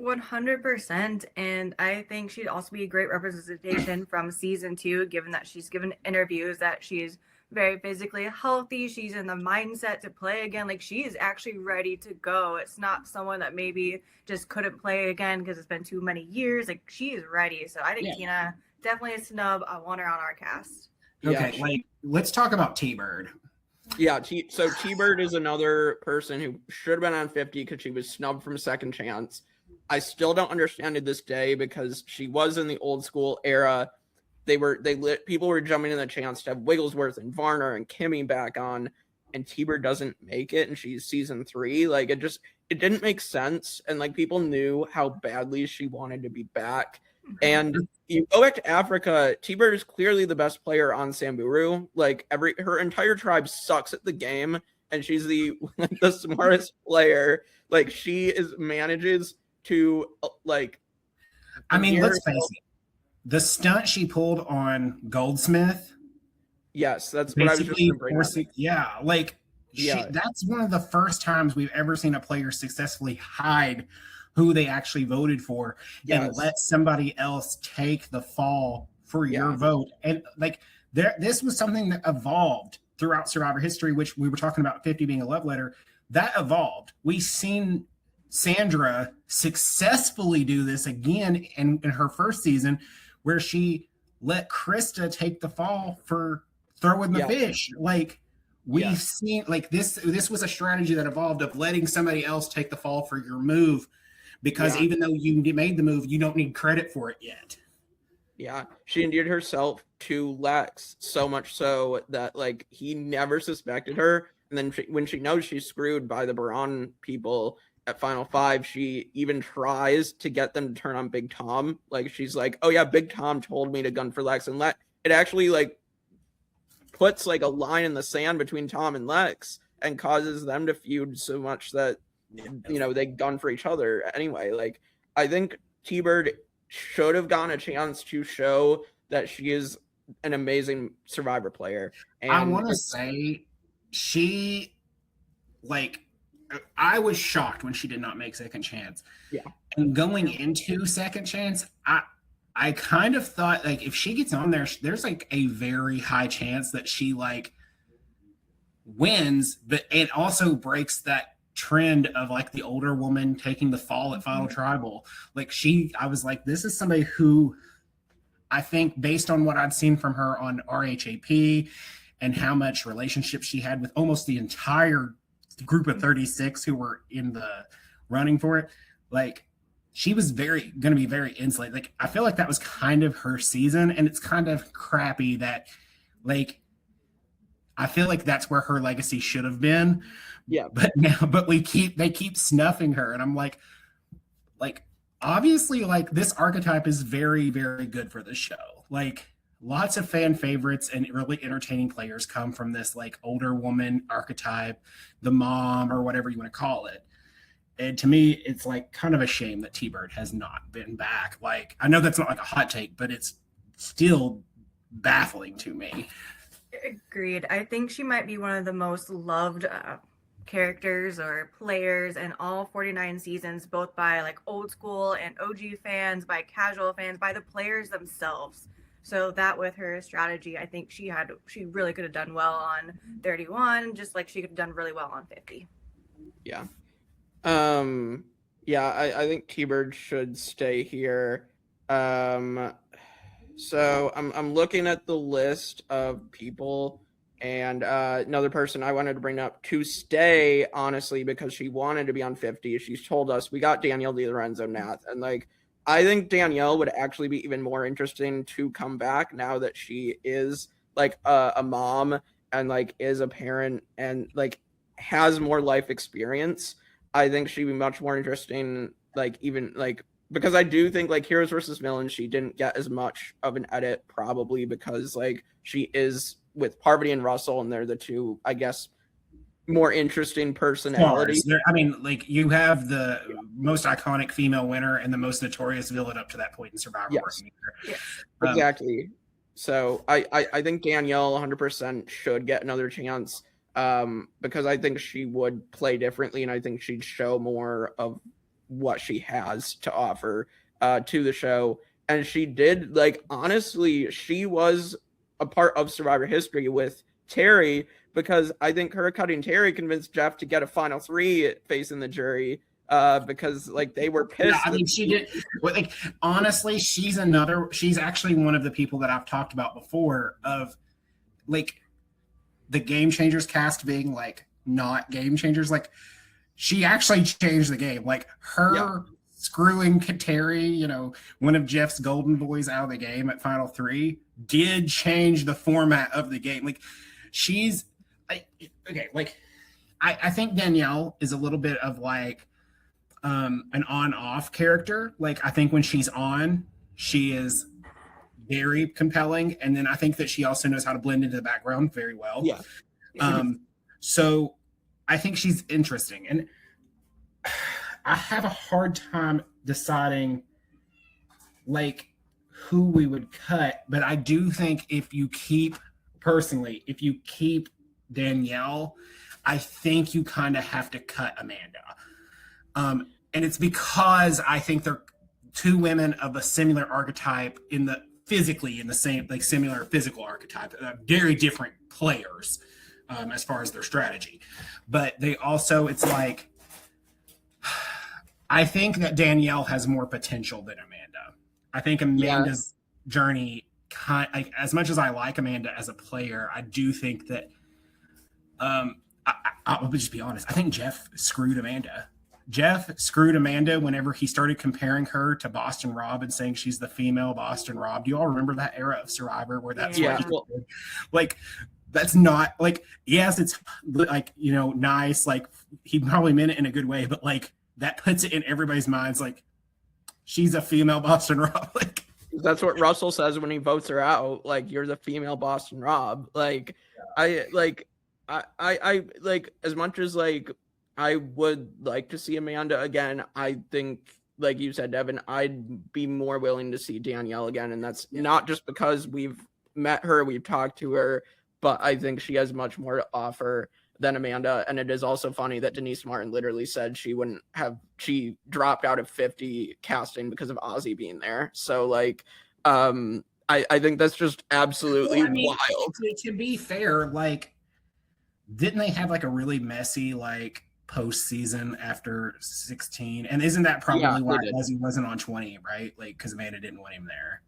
100%. And I think she'd also be a great representation from season 2, given that she's given interviews that she's very physically healthy. She's in the mindset to play again. Like, she is actually ready to go. It's not someone that maybe just couldn't play again because it's been too many years. Like, she is ready. So I think Tina, definitely a snub. I want her on our cast. Okay, like, let's talk about T-Bird. Yeah, so T-Bird is another person who should have been on 50 because she was snubbed from Second Chance. I still don't understand to this day, because she was in the old school era. People were jumping in the chance to have Wigglesworth and Varner and Kimmy back on, and T-Bird doesn't make it, and she's season 3. Like, it didn't make sense, and like, people knew how badly she wanted to be back. And you go back to Africa, T-Bird is clearly the best player on Samburu. Like, her entire tribe sucks at the game, and she's the smartest player. Like, she manages to like. I mean, let's face it. The stunt she pulled on Goldsmith. Yes, that's what I was just going to bring up. Yeah, like, that's one of the first times we've ever seen a player successfully hide who they actually voted for and let somebody else take the fall for your vote. And like, this was something that evolved throughout Survivor history, which we were talking about 50 being a love letter. That evolved. We've seen Sandra successfully do this again in her first season, where she let Krista take the fall for throwing the fish. Like, we've seen, like, this was a strategy that evolved of letting somebody else take the fall for your move, because even though you made the move, you don't need credit for it yet. Yeah, she endeared herself to Lex so much so that, like, he never suspected her. And then when she knows she's screwed by the Baron people at Final 5, she even tries to get them to turn on Big Tom. Like, she's like, oh yeah, Big Tom told me to gun for Lex, and it actually like puts like a line in the sand between Tom and Lex and causes them to feud so much that they gun for each other anyway. Like, I think T-Bird should have gotten a chance to show that she is an amazing Survivor player. And I want to say I was shocked when she did not make Second Chance. Yeah. And going into Second Chance, I kind of thought, like, if she gets on there, there's like a very high chance that she like wins, but it also breaks that trend of like the older woman taking the fall at Final Tribal. Like, I was like, this is somebody who I think, based on what I'd seen from her on RHAP and how much relationship she had with almost the entire group of 36 who were in the running for it, like she was going to be very insulated. Like I feel like that was kind of her season, and it's kind of crappy that like I feel like that's where her legacy should have been. Yeah. But they keep snuffing her, and I'm like obviously like this archetype is very, very good for the show. Like lots of fan favorites and really entertaining players come from this like older woman archetype, the mom or whatever you want to call it. And to me, it's like kind of a shame that T-Bird has not been back. Like, I know that's not like a hot take, but it's still baffling to me. Agreed. I think she might be one of the most loved characters or players in all 49 seasons, both by like old school and OG fans, by casual fans, by the players themselves. So that with her strategy, I think she really could have done well on 31, just like she could have done really well on 50. Yeah. I think T-Bird should stay here. So I'm looking at the list of people, and another person I wanted to bring up to stay, honestly, because she wanted to be on 50. She's told us we got Danielle DiLorenzo Nath, and like I think Danielle would actually be even more interesting to come back now that she is like a mom and like is a parent and like has more life experience. I think she'd be much more interesting, like even like because I do think like Heroes versus Villains, she didn't get as much of an edit probably because like she is with Parvati and Russell, and they're the two, I guess, more interesting personalities. I mean, like you have the most iconic female winner and the most notorious villain up to that point in Survivor. Yes. Exactly. So I think Danielle 100% should get another chance because I think she would play differently, and I think she'd show more of what she has to offer to the show. And she did, like, honestly, she was a part of Survivor history with Terry, because I think her cutting Terry convinced Jeff to get a final 3 facing the jury because like they were pissed. Yeah, I mean, she did. Like, honestly, she's actually one of the people that I've talked about before of like the Game Changers cast being like not game changers. Like she actually changed the game. Like her screwing Terry, you know, one of Jeff's golden boys out of the game at final 3 did change the format of the game. Like she's okay. Like I think Danielle is a little bit of like an on-off character. Like I think when she's on, she is very compelling, and then I think that she also knows how to blend into the background very well. Yeah. So I think she's interesting, and I have a hard time deciding like who we would cut, but I do think if you keep Danielle, I think you kind of have to cut Amanda. And it's because I think they're two women of a similar archetype in the same, like similar physical archetype, very different players as far as their strategy. But they also, it's like, I think that Danielle has more potential than Amanda. I think Amanda's journey, as much as I like Amanda as a player, I do think that, I'll just be honest, I think Jeff screwed Amanda. Jeff screwed Amanda whenever he started comparing her to Boston Rob and saying she's the female Boston Rob. Do you all remember that era of Survivor where that's what he did? Like, that's not like, yes, it's like, you know, nice. Like he probably meant it in a good way, but like that puts it in everybody's minds. Like she's a female Boston Rob. Like that's what Russell says when he votes her out. Like, you're the female Boston Rob. Like, I like as much as like I would like to see Amanda again, I think, like you said, Devin, I'd be more willing to see Danielle again. And that's not just because we've met her, we've talked to her, but I think she has much more to offer than Amanda. And it is also funny that Denise Martin literally said she dropped out of 50 casting because of Ozzy being there. So like, I think that's just absolutely wild. To be fair, like, didn't they have like a really messy like postseason after 16? And isn't that probably why Ozzy wasn't on 20, right? Like, because Amanda didn't want him there.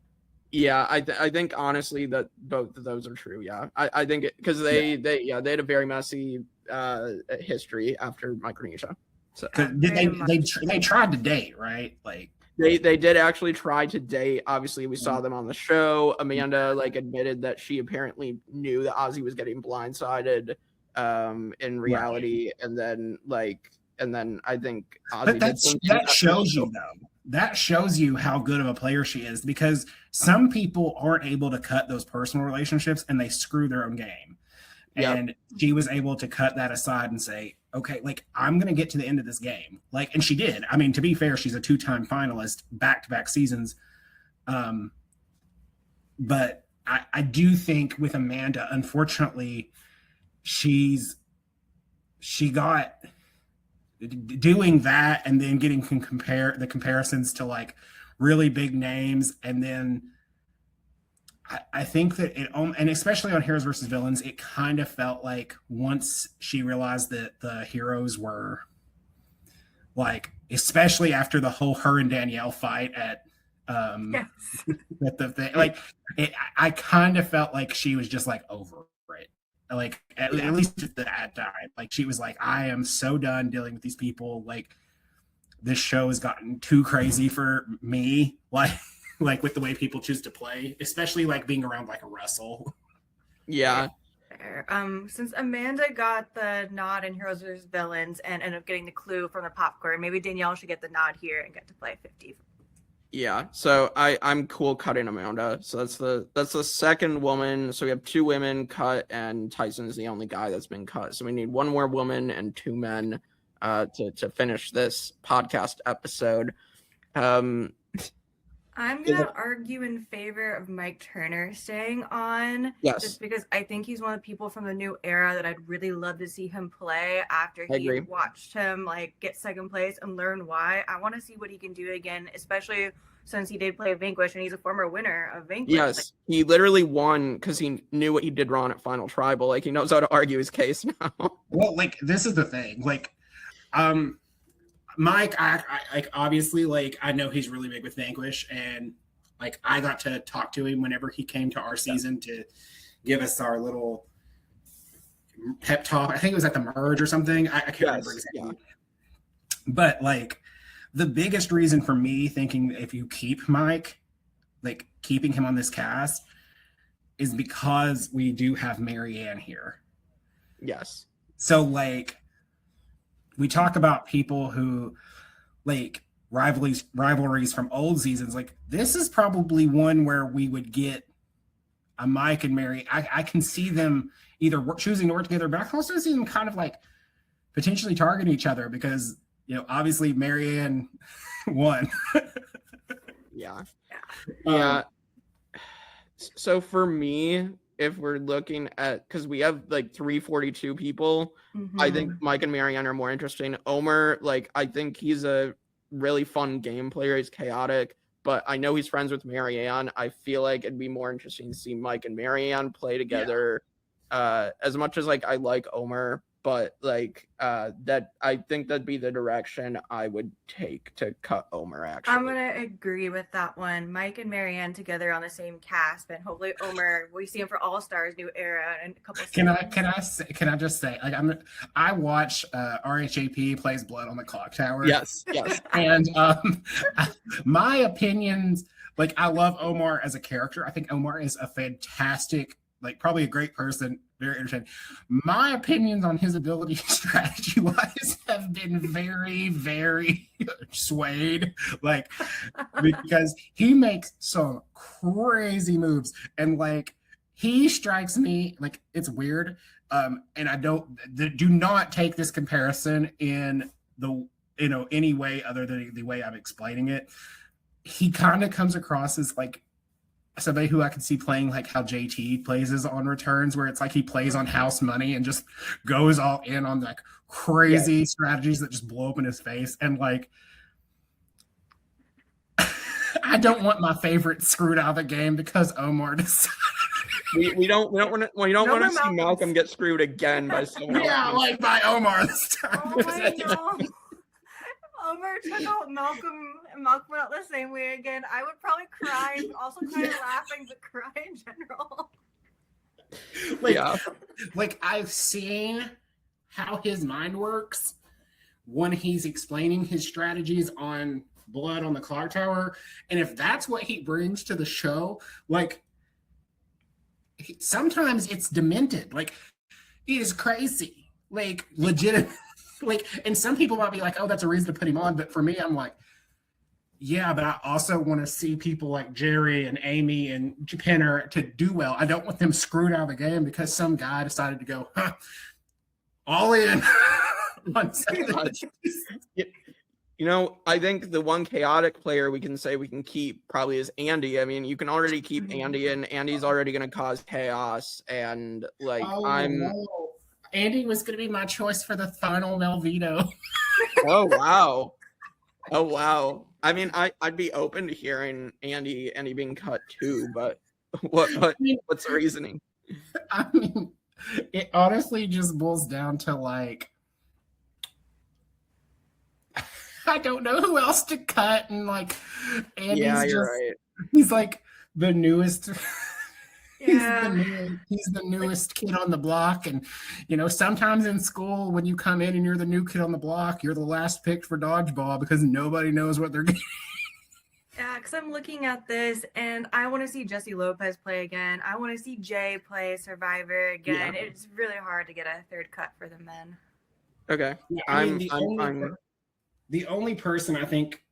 Yeah, I think honestly that both of those are true. Yeah, I think because they had a very messy history after Micronesia. So they tried to date, right? Like they did actually try to date. Obviously, we saw them on the show. Amanda like admitted that she apparently knew that Ozzy was getting blindsided in reality, and then I think Ozzy that shows you though. That shows you how good of a player she is, because some people aren't able to cut those personal relationships and they screw their own game. Yep. And she was able to cut that aside and say, okay, like I'm going to get to the end of this game. Like, and she did. I mean, to be fair, she's a 2-time finalist, back-to-back seasons. But I do think with Amanda, unfortunately, she got doing that and then getting the comparisons to like really big names, and then I think that and especially on Heroes versus Villains, it kind of felt like once she realized that the heroes were like, especially after the whole her and Danielle fight at at the thing, like I kind of felt like she was just like over it. Like at least at that time, like she was like, I am so done dealing with these people. Like this show has gotten too crazy for me. Like with the way people choose to play, especially like being around like a Russell. Yeah. Since Amanda got the nod in Heroes vs. Villains and ended up getting the clue from the popcorn, maybe Danielle should get the nod here and get to play 50. Yeah, so I'm cool cutting Amanda. So that's the second woman. So we have 2 women cut, and Tyson's the only guy that's been cut. So we need 1 more woman and 2 men to finish this podcast episode. I'm gonna argue in favor of Mike Turner staying on. Yes. Just because I think he's one of the people from the new era that I'd really love to see him play after he watched him like get second place and learn why. I want to see what he can do again, especially since he did play Vanquish and he's a former winner of Vanquish. Yes, he literally won because he knew what he did wrong at Final Tribal. Like he knows how to argue his case now. Well, like this is the thing. Like, Mike, I obviously, like, I know he's really big with Vanquish, and like I got to talk to him whenever he came to our season to give us our little pep talk. I think it was at the merge or something. I can't remember exactly. Yeah. But like the biggest reason for me thinking if you keep Mike, like keeping him on this cast, is because we do have Marianne here. Yes. So like, we talk about people who like rivalries from old seasons. Like this is probably one where we would get a Mike and Mary. I can see them either choosing to work together, but I can also see them kind of like potentially targeting each other because, you know, obviously Marianne won. Yeah. Yeah. So for me, if we're looking at, because we have like 342 people, I think Mike and Marianne are more interesting. Omer, like I think he's a really fun game player. He's chaotic, but I know he's friends with Marianne. I feel like it'd be more interesting to see Mike and Marianne play together. As much as like I like Omer, but like that I think that'd be the direction I would take to cut Omer. Actually, I'm gonna agree with that one. Mike and Marianne together on the same cast, and hopefully Omer, we see him for All Stars New Era and a couple. Can I just say, like I watch RHAP plays Blood on the Clock Tower. Yes. And my opinions, like I love Omar as a character. I think Omar is a fantastic, like probably a great person, very entertaining. My opinions on his ability strategy-wise have been very, very swayed, like because he makes some crazy moves, and like he strikes me like it's weird. And I do not take this comparison in the any way other than the way I'm explaining it. He kind of comes across as like somebody who I could see playing like how JT plays on returns, where it's like he plays on house money and just goes all in on like crazy strategies that just blow up in his face. And like, I don't want my favorite screwed out of the game because Omar decided. We don't want to see Malcolm get screwed again by someone else. Yeah, like by Omar this time. Oh my God. Omar took out Malcolm went out the same way again. I would probably cry, also kind of laughing, but cry in general. Like I've seen how his mind works when he's explaining his strategies on Blood on the Clock Tower. And if that's what he brings to the show, like, sometimes it's demented. Like, he is crazy. Like, legit. Like, and some people might be like, oh, that's a reason to put him on. But for me, I'm like, yeah, but I also want to see people like Jerry and Amy and Penner to do well. I don't want them screwed out of the game because some guy decided to go all in on You know, I think the one chaotic player we can say we can keep probably is Andy. I mean, you can already keep Andy, and Andy's already going to cause chaos. And like, no. Andy was going to be my choice for the final Melvito. Oh wow, oh wow. I mean, I'd be open to hearing Andy being cut too, but what's the reasoning? I mean, it honestly just boils down to like, I don't know who else to cut, and like, Andy's right. He's like the newest. Yeah. He's the newest kid on the block, and you know, sometimes in school when you come in and you're the new kid on the block, you're the last picked for dodgeball because nobody knows what they're getting. Yeah, because I'm looking at this and I want to see Jesse Lopez play again. I want to see Jay play Survivor again. Yeah. It's really hard to get a third cut for the men. Okay, yeah, the only person I think,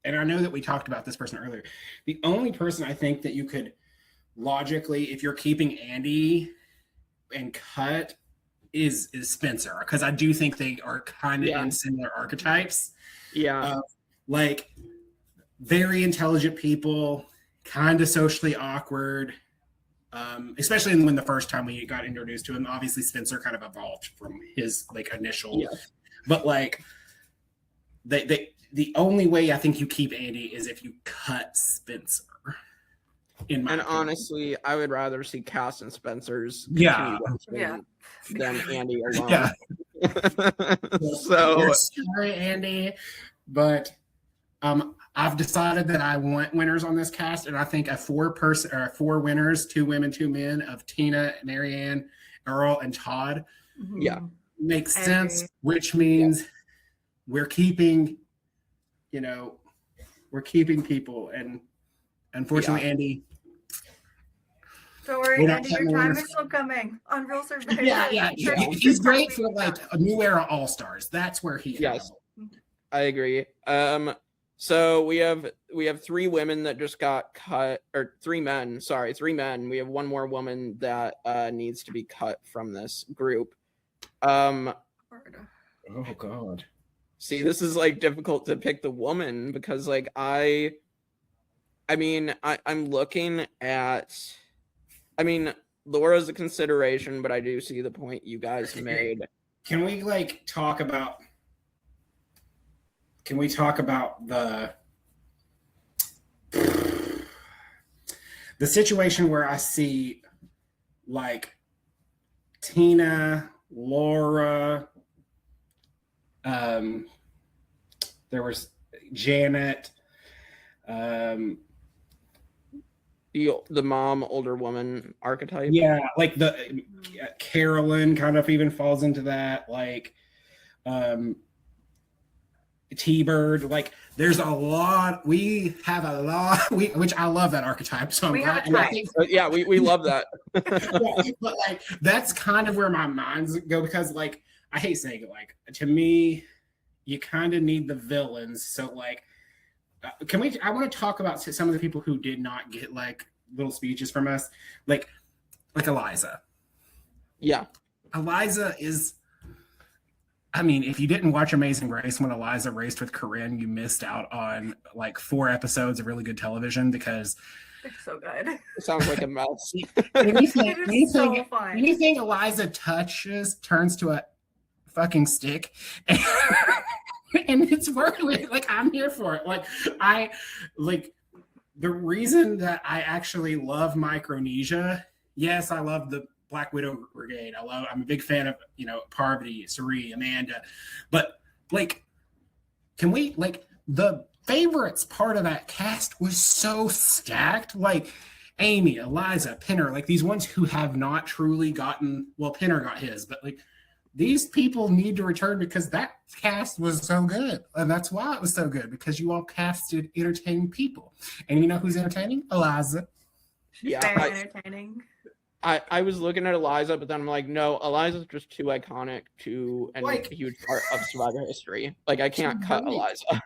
and I know that we talked about this person earlier, the only person I think that you could logically, if you're keeping Andy and cut, is Spencer, because I do think they are kind of in similar archetypes. Yeah, like very intelligent people, kind of socially awkward, especially when the first time we got introduced to him. Obviously, Spencer kind of evolved from his like initial, but like the only way I think you keep Andy is if you cut Spencer. And honestly, I would rather see Cass and Spencer's than Andy alone. Yeah. So sorry, Andy, but I've decided that I want winners on this cast, and I think a 4 winners, 2 women, 2 men of Tina, Marianne, Earl, and Todd. Makes sense, which means we're keeping, people, and unfortunately, Andy. Don't worry, Andy, your time is still coming on Real Survivor. Yeah. He's great for like a new era All-Stars. That's where he is. Yes, I agree. So we have 3 women that just got cut, or 3 men. Sorry, 3 men. We have 1 more woman that needs to be cut from this group. Oh God. See, this is like difficult to pick the woman because like I'm looking at, Laura's a consideration, but I do see the point you guys made. Can we talk about the situation where I see like Tina, Laura, there was Janet, the mom, older woman archetype. Yeah, like the Carolyn kind of even falls into that. Like T-Bird. Like there's a lot. We have a lot. Which I love that archetype. So we love that. But like that's kind of where my minds go, because like I hate saying it. Like to me, you kind of need the villains. So like. I want to talk about some of the people who did not get like little speeches from us, like Eliza. Yeah. Eliza is, if you didn't watch Amazing Race when Eliza raced with Corinne, you missed out on like 4 episodes of really good television, because they're so good. It sounds like a mess. Anything Eliza touches turns to a fucking stick. And it's working. Like I'm here for it. Like the reason that I actually love Micronesia. Yes, I love the Black Widow Brigade. I'm a big fan of Parvati, Suri, Amanda. But like, can we the favorites part of that cast was so stacked. Like Amy, Eliza, Penner, like these ones who have not truly gotten. Well, Penner got his, but like these people need to return because that cast was so good. And that's why it was so good, because you all casted entertaining people. And you know who's entertaining? Eliza. She's Yeah, very entertaining. I was looking at Eliza, but then I'm like, no, Eliza's just too iconic to and Like- a huge part of Survivor history. Like, I can't cut Right. Eliza.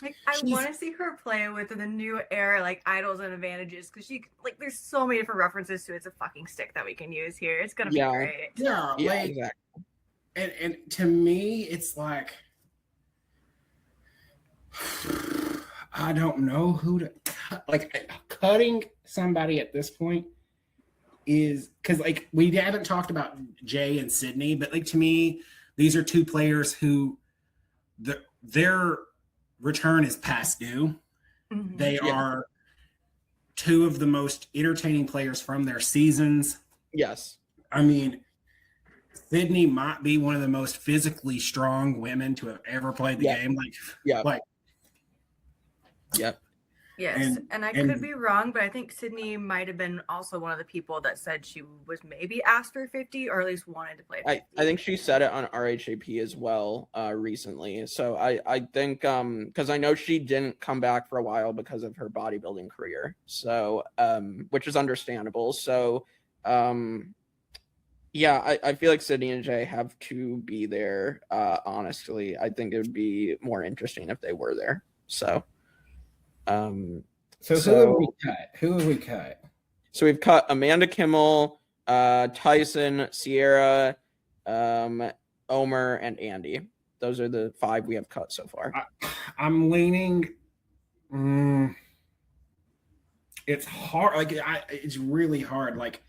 Like, I She's- want to see her play with the new era, like idols and advantages, because she like there's so many different references to it's a fucking stick that we can use here. It's gonna Yeah. be great. Yeah, Yeah, like, exactly. and to me, it's like, I don't know who to cut. Like, cutting somebody at this point is because, like, we haven't talked about Jay and Sydney, but like, to me, these are two players who their return is past due. Mhm. They Yeah. are two of the most entertaining players from their seasons. Yes. I mean, Sydney might be one of the most physically strong women to have ever played the Yeah. game. Like, Yeah. like, Yep. Yes, and I and- could be wrong, but I think Sydney might have been also one of the people that said she was maybe asked for 50 or at least wanted to play 50. I think she said it on RHAP as well recently. So I think because I know she didn't come back for a while because of her bodybuilding career. So which is understandable. So yeah, I feel like Sydney and Jay have to be there. Honestly, I think it would be more interesting if they were there. So So who have we cut? Who have we cut? So we've cut Amanda Kimmel, Tyson, Sierra, Omer, and Andy. Those are the 5 we have cut so far. I'm leaning. It's hard. Like, it's really hard. Like,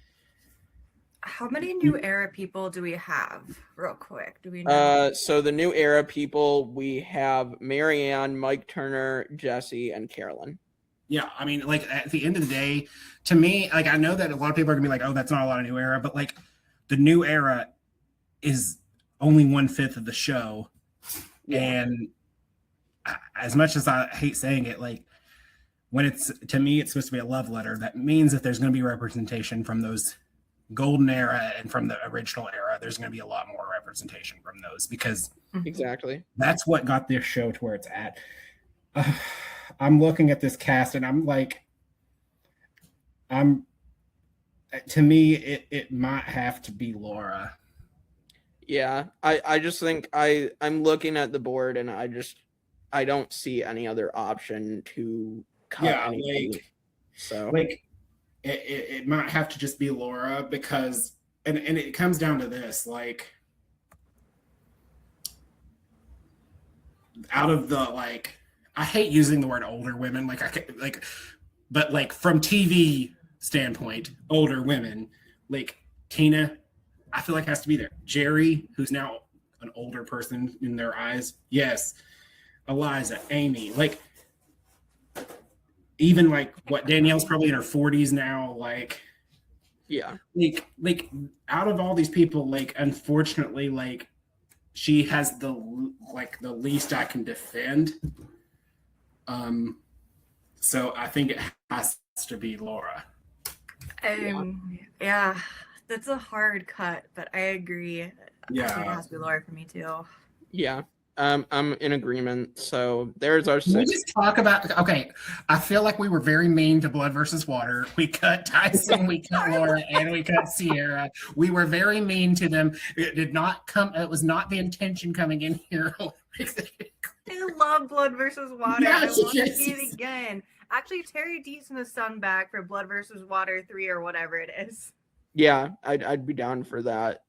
How many new era people do we have, real quick? Do we know? So the new era people, we have Marianne, Mike Turner, Jesse, and Carolyn. yeah, I mean, like, at the end of the day, to me, like, I know that a lot of people are gonna be like, "Oh, that's not a lot of new era," but like, the new era is only 1/5 of the show, and as much as I hate saying it, like, when it's, to me, it's supposed to be a love letter. That means that there's going to be representation from those golden era and from the original era. There's going to be a lot more representation from those, because Exactly. that's what got this show to where it's at. I'm looking at this cast and I'm like, to me, it might have to be Laura. Yeah, I just think I'm looking at the board and I don't see any other option to cut Yeah, anything. like- So Like, it might have to just be Laura, because, and it comes down to this, like, out of the, like, I hate using the word older women, like, but like, from TV standpoint, older women, like Tina, I feel like has to be there. Jerry, who's now an older person in their eyes, yes. Eliza, Amy, like, even like what Danielle's probably in her 40s now, like out of all these people, like, unfortunately, like, she has the least I can defend. So I think it has to be Laura. Yeah, that's a hard cut, but I agree. I think it has to be Laura for me too. yeah, I'm in agreement. So there's our Can we 6. just talk about, okay, I feel like we were very mean to Blood versus Water. We cut Tyson, we cut Laura, and we cut Sierra. We were very mean to them. It was not the intention coming in here. I love Blood versus Water. Yes, I want yes, to see yes. it again. Actually, Terry Deets and the Sun back for Blood versus Water 3 or whatever it is. Yeah, I'd be down for that.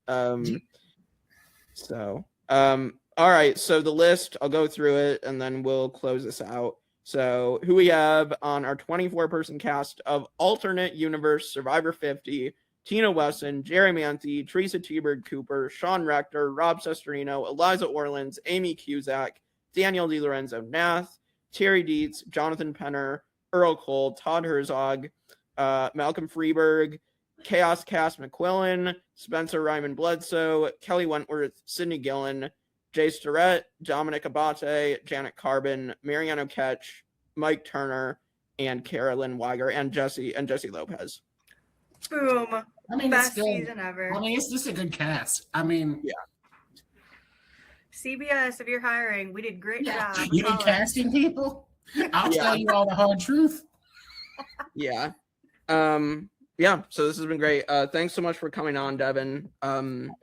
All right, so the list, I'll go through it and then we'll close this out. So who we have on our 24-person cast of alternate universe Survivor 50: Tina Wesson, Jerry Manthe, Teresa T-Bird Cooper, Sean Rector, Rob Sesterino, Eliza Orleans, Amy Cusack, Danielle DiLorenzo Nath, Terry Dietz, Jonathan Penner, Earl Cole, Todd Herzog, Malcolm Freberg, Chaos Cass McQuillan, Spencer Ryman Bledsoe, Kelly Wentworth, Sydney Gillen, Jay Starrett, Dominic Abate, Janet Carbon, Mariano Ketch, Mike Turner, and Carolyn Weiger, and Jesse Lopez. Boom. I mean, Best it's still, season ever. I mean, it's just a good cast. I mean, CBS, if you're hiring, we did a great job. You need Call us. casting people? I'll Yeah. tell you all the hard truth. Yeah. Yeah, so this has been great. Thanks so much for coming on, Devin.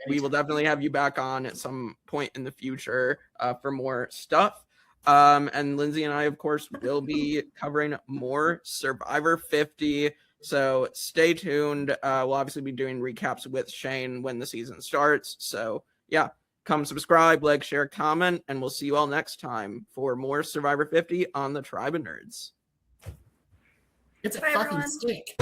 We will definitely have you back on at some point in the future for more stuff. And Lindsey and I, of course, will be covering more Survivor 50. So stay tuned. We'll obviously be doing recaps with Shane when the season starts. So yeah, come subscribe, like, share, comment, and we'll see you all next time for more Survivor 50 on the Tribe of Nerds. It's a Bye, fucking everyone. stick.